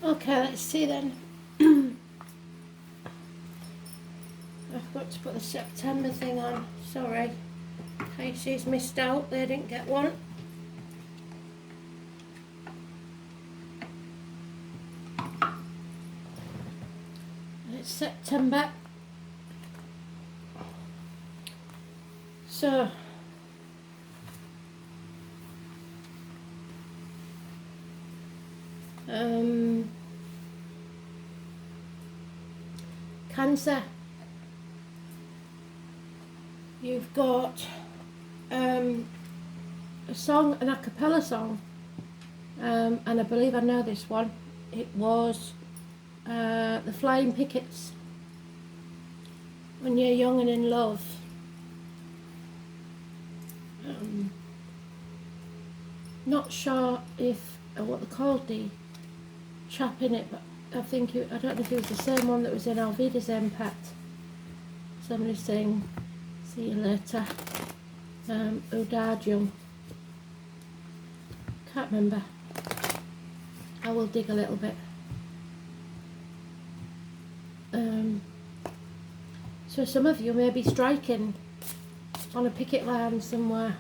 Okay, let's see then. I've got to put the September thing on. Sorry. Casey's missed out. They didn't get one. It's September. So, Cancer. You've got a song, an a cappella song, and I believe I know this one. It was the Flying Pickets. When you're young and in love. Not sure if what they called the chap in it, but I don't know if it was the same one that was in Alvida's Impact. Somebody saying, "See you later." Who died young? Can't remember. I will dig a little bit. So some of you may be striking on a picket line somewhere.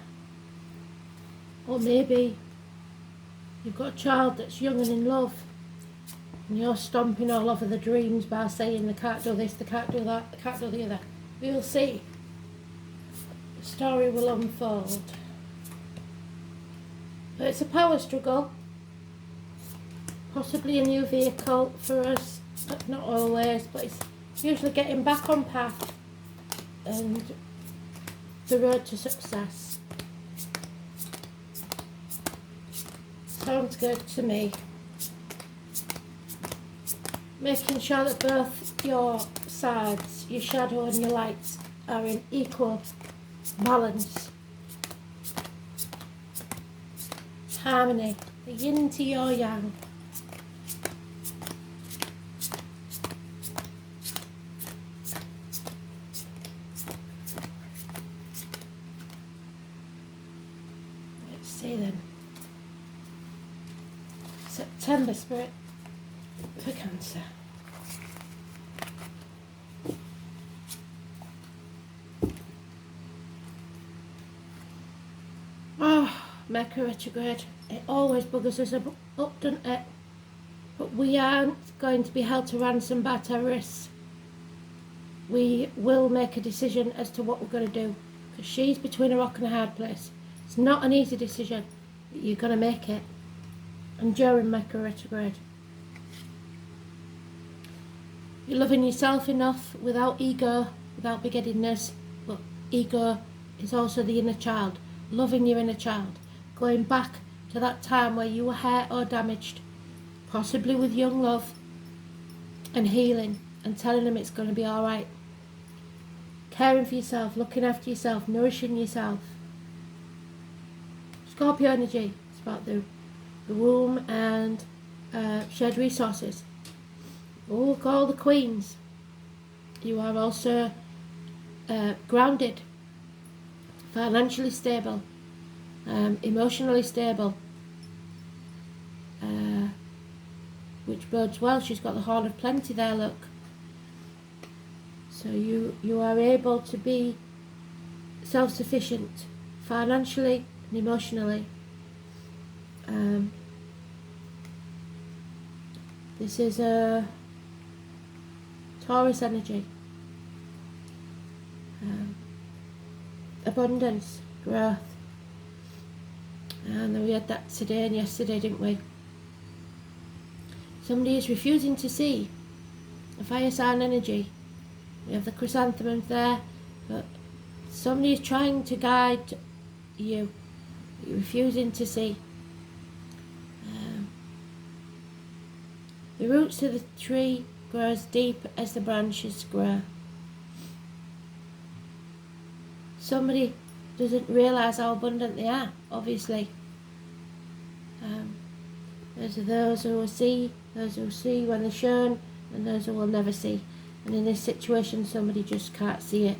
Or maybe you've got a child that's young and in love and you're stomping all over the dreams by saying they can't do this, they can't do that, they can't do the other. We'll see. The story will unfold. But it's a power struggle. Possibly a new vehicle for us, but not always, but it's usually getting back on path and the road to success. Sounds good to me. Making sure that both your sides, your shadow and your light, are in equal balance. Harmony, the yin to your yang. Let's see then. September spirit for Cancer. Oh, Mercury retrograde. It always buggers us up, doesn't it? But we aren't going to be held to ransom by terrorists. We will make a decision as to what we're going to do. Because she's between a rock and a hard place. It's not an easy decision, but you're going to make it. And during Mercury retrograde, you're loving yourself enough without ego, without big-headedness, but ego is also the inner child, loving your inner child, going back to that time where you were hurt or damaged, possibly with young love, and healing, and telling them it's going to be alright, caring for yourself, looking after yourself, nourishing yourself. Scorpio energy, it's about the womb and shared resources. Oh, call the queens. You are also grounded, financially stable, emotionally stable, which bodes well. She's got the Horn of Plenty there, look. So you are able to be self-sufficient financially and emotionally. This is a Taurus energy. Abundance, growth. And we had that today and yesterday, didn't we? Somebody is refusing to see a fire sign energy. We have the chrysanthemums there, but somebody is trying to guide you. You're refusing to see. The roots of the tree grow as deep as the branches grow. Somebody doesn't realise how abundant they are, obviously. Those are those who will see, those who will see when they're shown, and those who will never see. And in this situation, somebody just can't see it.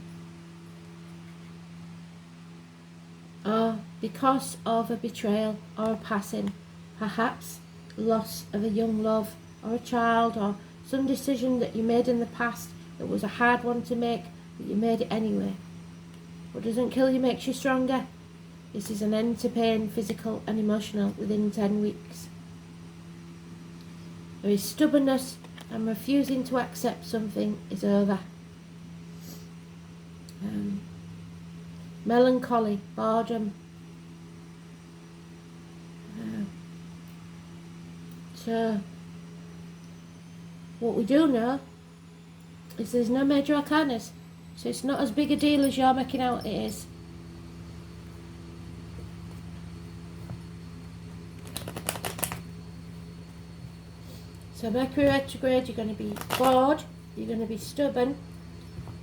Or because of a betrayal or a passing, perhaps loss of a young love or a child, or some decision that you made in the past that was a hard one to make, but you made it anyway. What doesn't kill you makes you stronger. This is an end to pain, physical and emotional, within 10 weeks. There is stubbornness, and refusing to accept something is over. Melancholy, boredom. So, what we do know is there's no major arcanas, so it's not as big a deal as you're making out it is. So Mercury retrograde, you're going to be bored, you're going to be stubborn,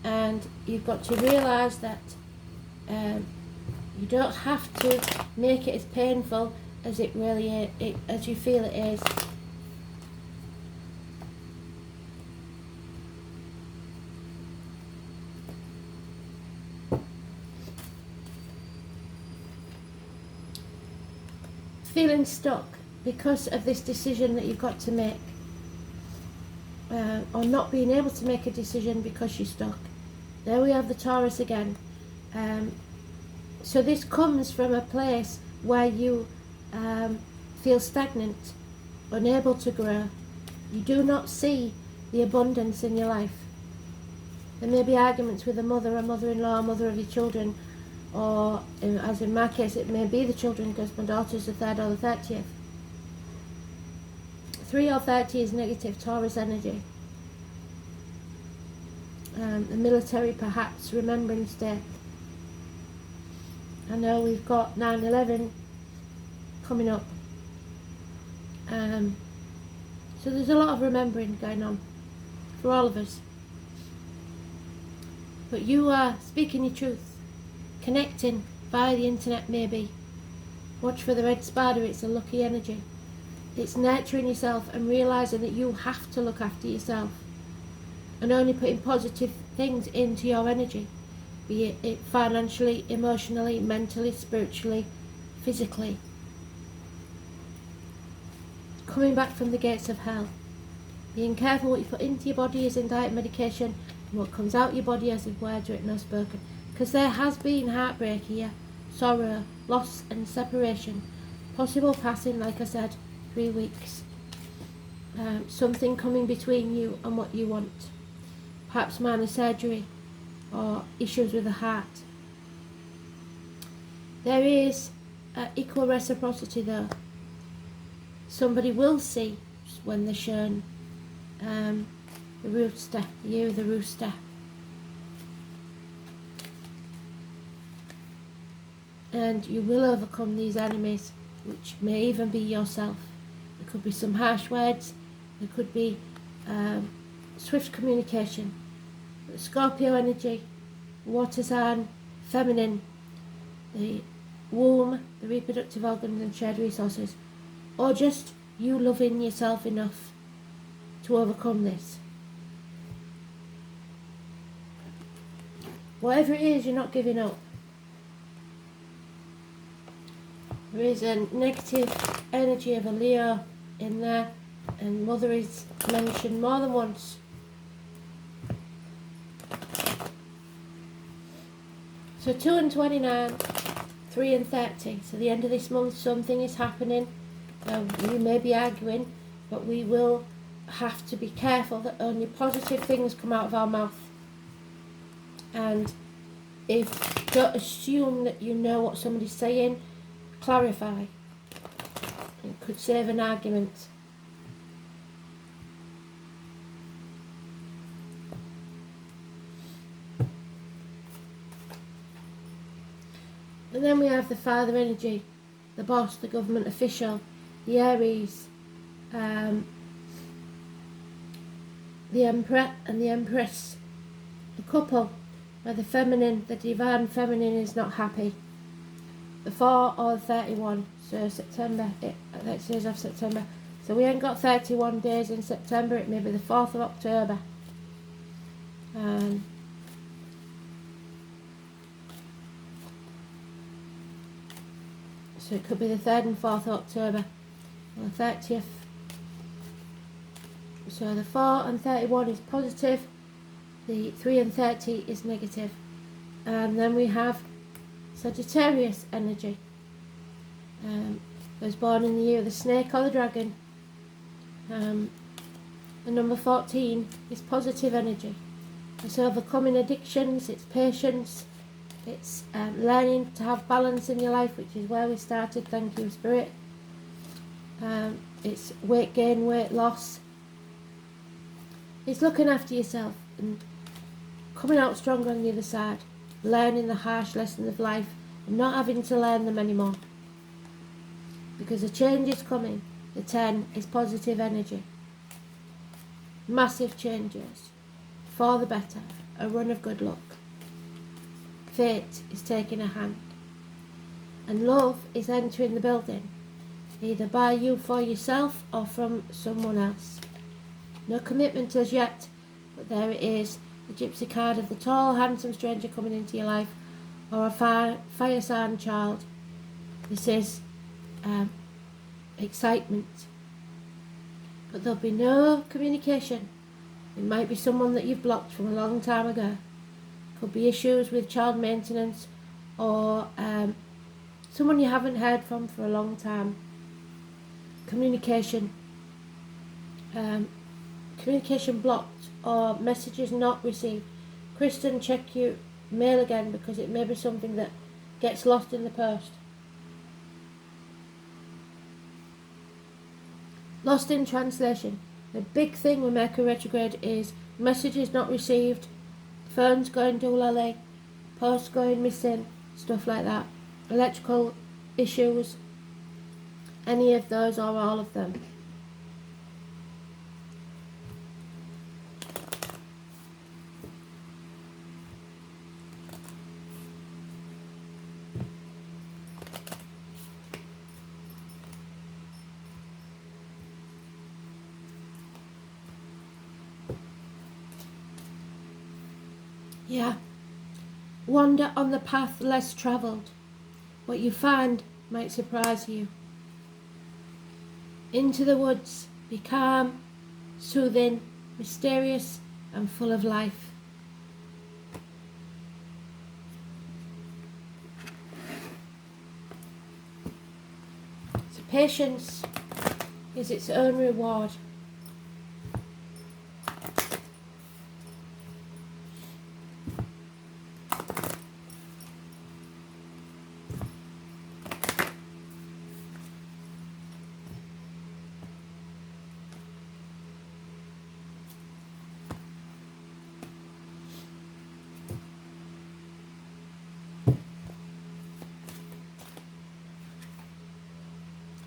and you've got to realise that you don't have to make it as painful as it really is, as you feel it is. Feeling stuck because of this decision that you've got to make, or not being able to make a decision because you're stuck. There we have the Taurus again. So this comes from a place where you feel stagnant, unable to grow. You do not see the abundance in your life. There may be arguments with a mother, a mother-in-law, a mother of your children, or as in my case it may be the children, because my daughter's the 3rd or the 30th. 3 or 30 is negative Taurus energy. The military perhaps, Remembrance Day. I know we've got 9/11 coming up. So there's a lot of remembering going on for all of us. But you are speaking your truth, connecting via the internet maybe. Watch for the red spider, it's a lucky energy. It's nurturing yourself and realising that you have to look after yourself, and only putting positive things into your energy, be it financially, emotionally, mentally, spiritually, physically. Coming back from the gates of hell. Being careful what you put into your body as in diet, medication, and what comes out your body as in words written or spoken. Because there has been heartbreak here, sorrow, loss and separation. Possible passing, like I said, 3 weeks. Something coming between you and what you want. Perhaps minor surgery or issues with the heart. There is equal reciprocity though. Somebody will see when they're shown the rooster, you the rooster. And you will overcome these enemies, which may even be yourself. There could be some harsh words, there could be swift communication. Scorpio energy, water sign, feminine, the womb, the reproductive organs and shared resources, or just you loving yourself enough to overcome this. Whatever it is, you're not giving up. There is a negative energy of a Leo in there, and mother is mentioned more than once. So 2 and 29, 3 and 30. So the end of this month something is happening. We may be arguing, but we will have to be careful that only positive things come out of our mouth. And don't assume that you know what somebody's saying. Clarify. It could save an argument. And then we have the father energy, the boss, the government official, the Aries, the Emperor and the Empress, the couple where the feminine, the divine feminine is not happy. The 4 or 31, so September, that says of September. So we ain't got 31 days in September, it may be the 4th of October. So it could be the 3rd and 4th of October, or the 30th. So the 4 and 31 is positive, the 3 and 30 is negative. And then we have Sagittarius energy. Was born in the year of the snake or the dragon. The number 14 is positive energy. It's overcoming addictions, it's patience, it's learning to have balance in your life, which is where we started, thank you Spirit. It's weight gain, weight loss. It's looking after yourself and coming out stronger on the other side, learning the harsh lessons of life and not having to learn them anymore. Because a change is coming. The 10 is positive energy. Massive changes. For the better. A run of good luck. Fate is taking a hand. And love is entering the building. Either by you for yourself or from someone else. No commitment as yet, but there it is. The gypsy card of the tall, handsome stranger coming into your life, or a fire sign child. This is excitement. But there'll be no communication. It might be someone that you've blocked from a long time ago. Could be issues with child maintenance, or someone you haven't heard from for a long time. Communication blocked or messages not received. Kristen, check your mail again, because it may be something that gets lost in the post. Lost in translation. The big thing with Mercury retrograde is messages not received, phones going doolally, posts going missing, stuff like that. Electrical issues, any of those or all of them. Yeah. Wander on the path less travelled. What you find might surprise you. Into the woods. Be calm, soothing, mysterious and full of life. So patience is its own reward.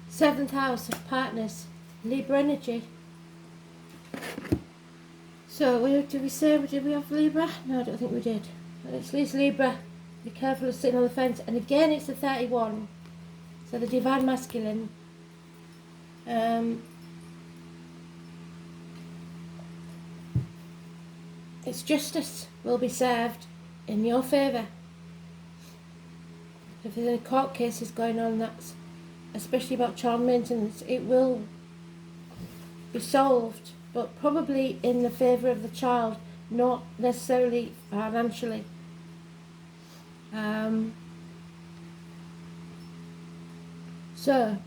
Seventh house of partners, Libra energy. So, did we have Libra? No, I don't think we did. It's Libra. Be careful of sitting on the fence. And again, it's the 31. So the divine masculine. Its justice will be served in your favour. If there's any court cases going on, that's especially about child maintenance, it will be solved, but probably in the favour of the child, not necessarily financially. So,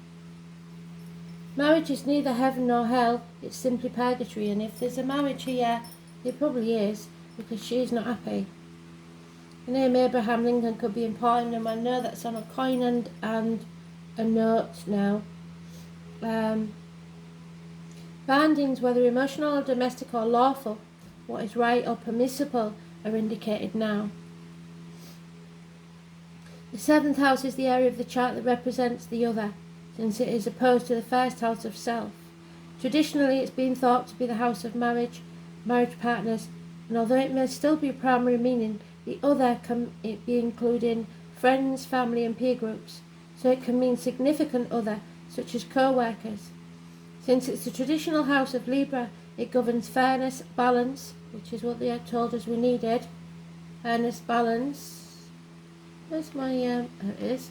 marriage is neither heaven nor hell, it's simply purgatory, and if there's a marriage here, it probably is, because she's not happy. The name Abraham Lincoln could be important, and I know that's on a coin and a note now. Bindings, whether emotional or domestic or lawful, what is right or permissible, are indicated now. The 7th house is the area of the chart that represents the other, since it is opposed to the 1st house of self. Traditionally, it's been thought to be the house of marriage, marriage partners, and although it may still be a primary meaning, the other can be including friends, family and peer groups. So it can mean significant other, such as co-workers. Since it's the traditional house of Libra, it governs fairness, balance, which is what they had told us we needed. Fairness, balance. Where's my, there it is.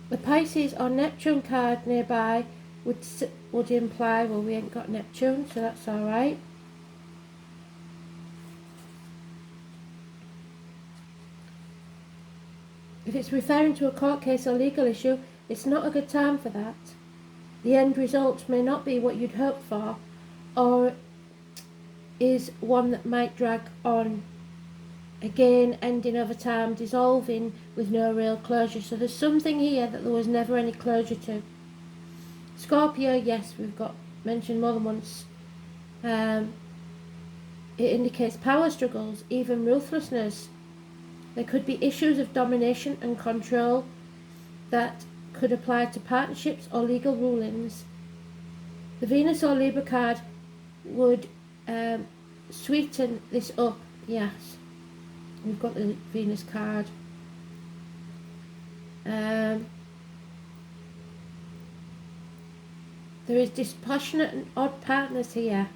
The Pisces or Neptune card nearby would imply, well, we ain't got Neptune, so that's alright. If it's referring to a court case or legal issue, it's not a good time for that. The end result may not be what you'd hoped for, or is one that might drag on, again ending over time, dissolving with no real closure. So there's something here that there was never any closure to. Scorpio, yes, we've got mentioned more than once. It indicates power struggles, even ruthlessness. There could be issues of domination and control that could apply to partnerships or legal rulings. The Venus or Libra card would sweeten this up, yes. We've got the Venus card. There is dispassionate and odd partners here.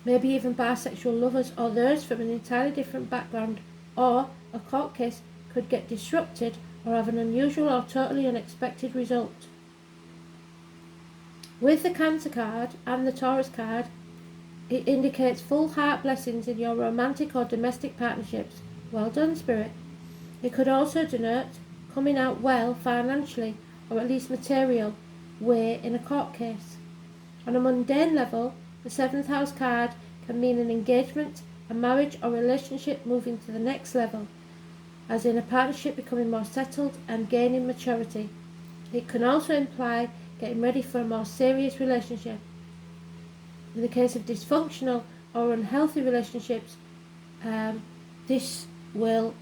Maybe even bisexual lovers or those from an entirely different background, or a court case could get disrupted or have an unusual or totally unexpected result. With the Cancer card and the Taurus card, it indicates full heart blessings in your romantic or domestic partnerships. Well done, Spirit. It could also denote coming out well financially, or at least material way in a court case. On a mundane level, the 7th house card can mean an engagement, a marriage or relationship moving to the next level, as in a partnership becoming more settled and gaining maturity. It can also imply getting ready for a more serious relationship. In the case of dysfunctional or unhealthy relationships, this will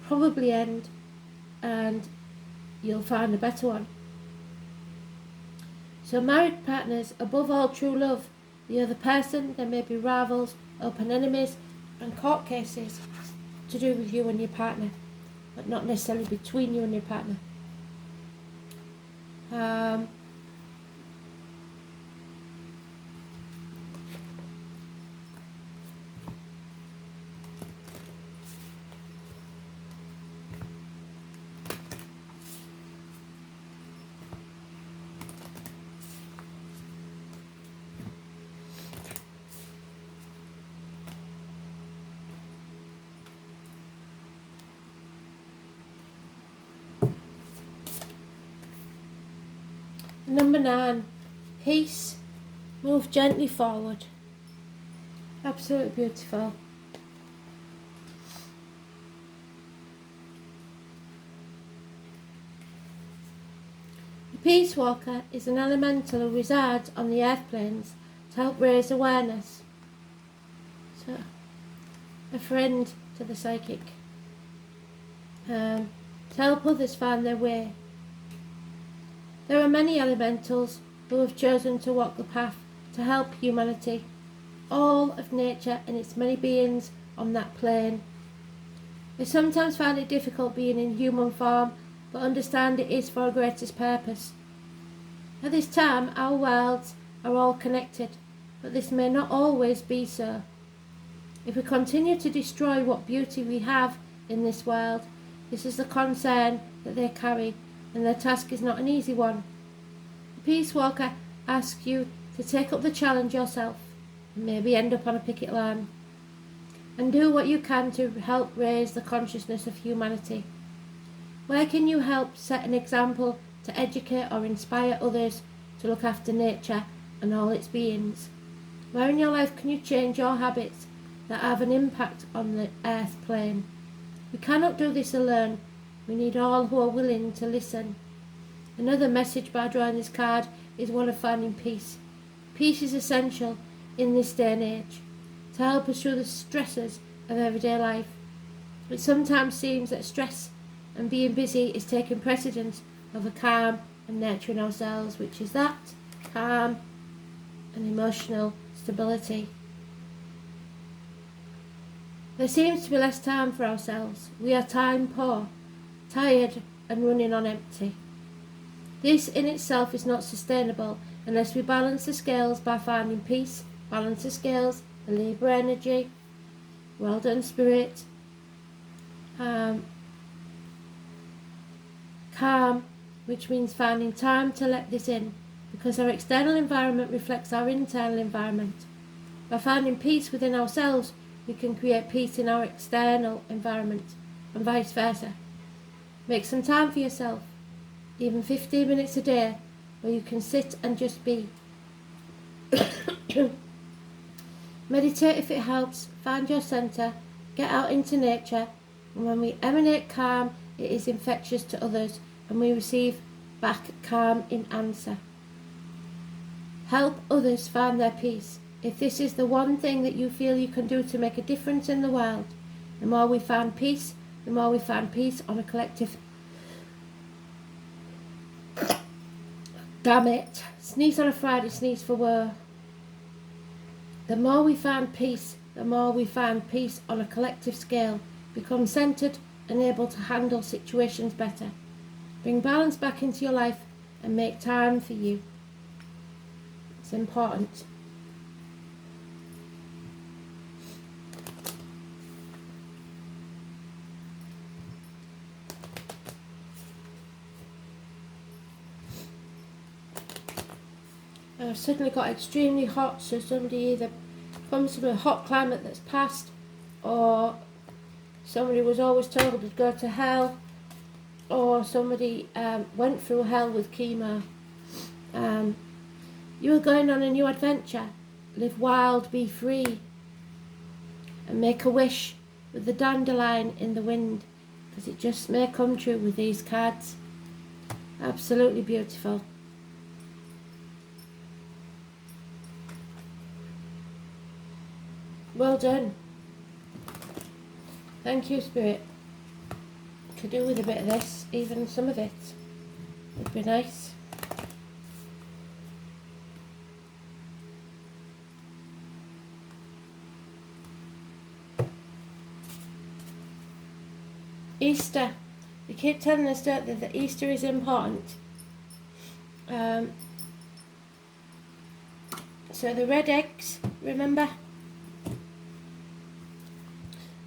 probably end and you'll find a better one. So married partners, above all true love, the other person, there may be rivals, open enemies and court cases to do with you and your partner, but not necessarily between you and your partner. Number 9, peace, move gently forward. Absolutely beautiful. The Peace Walker is an elemental who resides on the earth planes to help raise awareness. So, a friend to the psychic. To help others find their way. There are many elementals who have chosen to walk the path to help humanity, all of nature and its many beings on that plane. We sometimes find it difficult being in human form, but understand it is for a greatest purpose. At this time, our worlds are all connected, but this may not always be so. If we continue to destroy what beauty we have in this world, this is the concern that they carry, and their task is not an easy one. The Peace Walker asks you to take up the challenge yourself, and maybe end up on a picket line, and do what you can to help raise the consciousness of humanity. Where can you help set an example to educate or inspire others to look after nature and all its beings? Where in your life can you change your habits that have an impact on the earth plane? We cannot do this alone. We need all who are willing to listen. Another message by drawing this card is one of finding peace. Peace is essential in this day and age to help us through the stresses of everyday life. It sometimes seems that stress and being busy is taking precedence over calm and nurturing ourselves, which is that calm and emotional stability. There seems to be less time for ourselves. We are time poor, tired and running on empty. This in itself is not sustainable unless we balance the scales by finding peace, balance the scales, the Libra energy. Well done, Spirit. Calm which means finding time to let this in, because our external environment reflects our internal environment. By finding peace within ourselves, we can create peace in our external environment, and vice versa. Make some time for yourself, even 15 minutes a day, where you can sit and just be. Meditate if it helps, find your centre, get out into nature, and when we emanate calm, it is infectious to others, and we receive back calm in answer. Help others find their peace. If this is the one thing that you feel you can do to make a difference in the world, the more we find peace, the more we find peace on a collective. Damn it. Sneeze on a Friday, sneeze for work. The more we find peace, the more we find peace on a collective scale, become centred and able to handle situations better. Bring balance back into your life and make time for you. It's important. I've suddenly got extremely hot, so somebody either comes from a hot climate that's passed, or somebody was always told to go to hell, or somebody went through hell with chemo. You are going on a new adventure. Live wild, be free, and make a wish with the dandelion in the wind, because it just may come true with these cards. Absolutely beautiful. Well done. Thank you, Spirit. Could do with a bit of this, even some of it would be nice. Easter. They keep telling us, don't they, that Easter is important. So the red eggs, remember?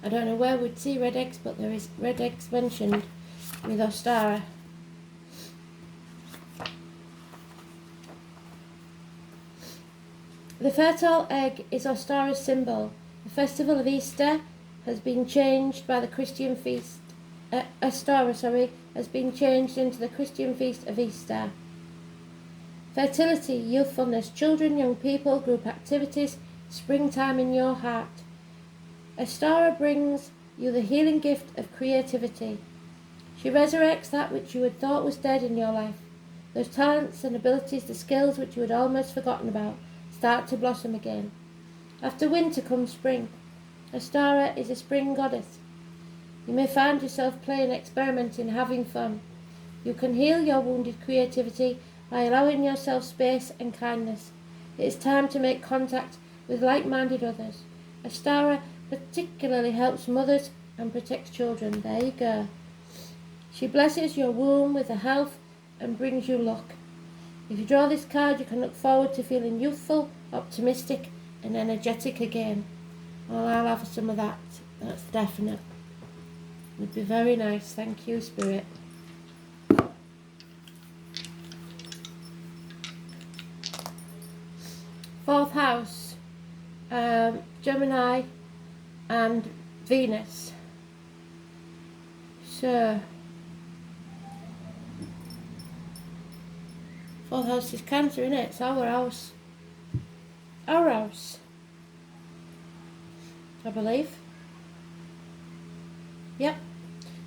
I don't know where we'd see red eggs, but there is red eggs mentioned with Ostara. The fertile egg is Ostara's symbol. The festival of Easter has been changed by the Christian feast. Ostara, has been changed into the Christian feast of Easter. Fertility, youthfulness, children, young people, group activities, springtime in your heart. Ostara brings you the healing gift of creativity. She resurrects that which you had thought was dead in your life. Those talents and abilities, the skills which you had almost forgotten about, start to blossom again. After winter comes spring. Ostara is a spring goddess. You may find yourself playing, experimenting, having fun. You can heal your wounded creativity by allowing yourself space and kindness. It is time to make contact with like-minded others. Ostara particularly helps mothers and protects children. There you go. She blesses your womb with her health and brings you luck. If you draw this card, you can look forward to feeling youthful, optimistic and energetic again. Well, I'll have some of that. That's definite. Would be very nice. Thank you, Spirit. Fourth house, Gemini and Venus. So, fourth house is Cancer, isn't it? It's our house. Our house, I believe. Yep.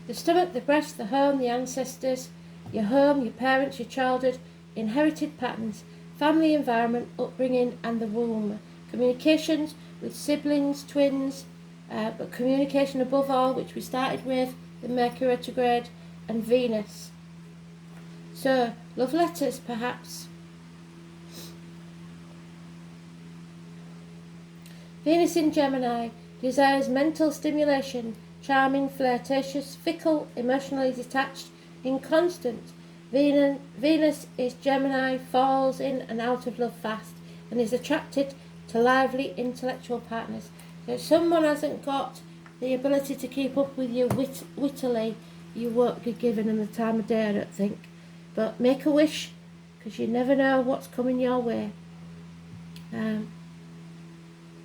The stomach, the breast, the home, the ancestors, your home, your parents, your childhood, inherited patterns, family environment, upbringing and the womb. Communications with siblings, twins, but communication above all, which we started with, the Mercury retrograde and Venus. So, love letters perhaps. Venus in Gemini desires mental stimulation, charming, flirtatious, fickle, emotionally detached, inconstant. Venus is Gemini, falls in and out of love fast, and is attracted to lively intellectual partners. So if someone hasn't got the ability to keep up with you wittily, you won't be giving them the time of day, I don't think. But make a wish, because you never know what's coming your way.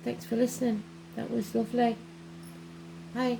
Thanks for listening. That was lovely. Bye.